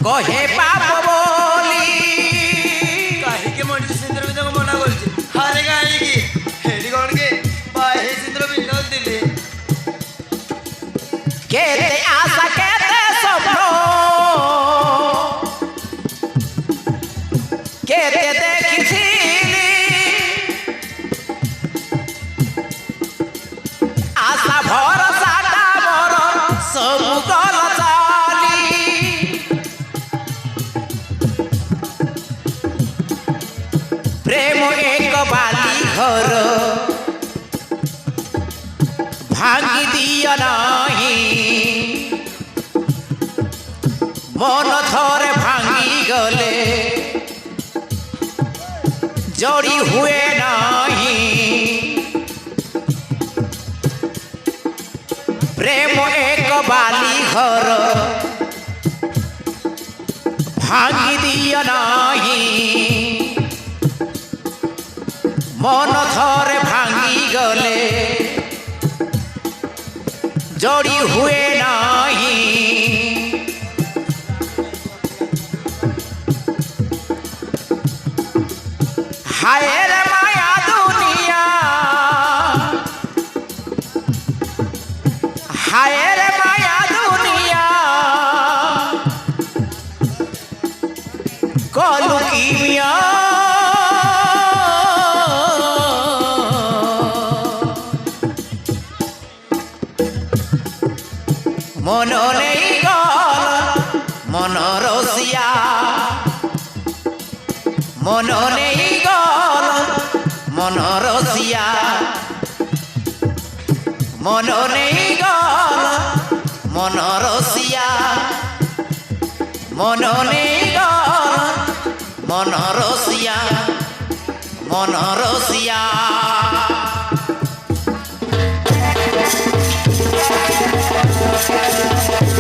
কহে পাপ বলি কাহিকে মଣିষ সিন্দুর বিন্দু মনা করছে আরে কাহিকি হেডি কোনকে পায়ে সিন্দুর বিন্দু দিলে কেতে আশা কেতে স্বপ্ন কেতে দেখিছিলি আশা ভরসাটা বড় সবু গল চালি প্রেম এক বালি ঘর ভাঙি দিও নাহি মন থরে ভাঙি গলে জড়ি হুয়ে নাহি প্রেম এক বালি ঘর ভাঙি দিও নাহি মন থরে ভাঙি গলে জড়ি হুয়ে নাহি হায় রে মায়া দুনিয়া হায় রে মায়া দুনিয়া কলু কি মিয়া মন নেই গল মন রসিয়া মন নেই গল মন রসিয়া মন নেই গল মন রসিয়া মন নেই গল মন রসিয়া মন রসিয়া Thank you.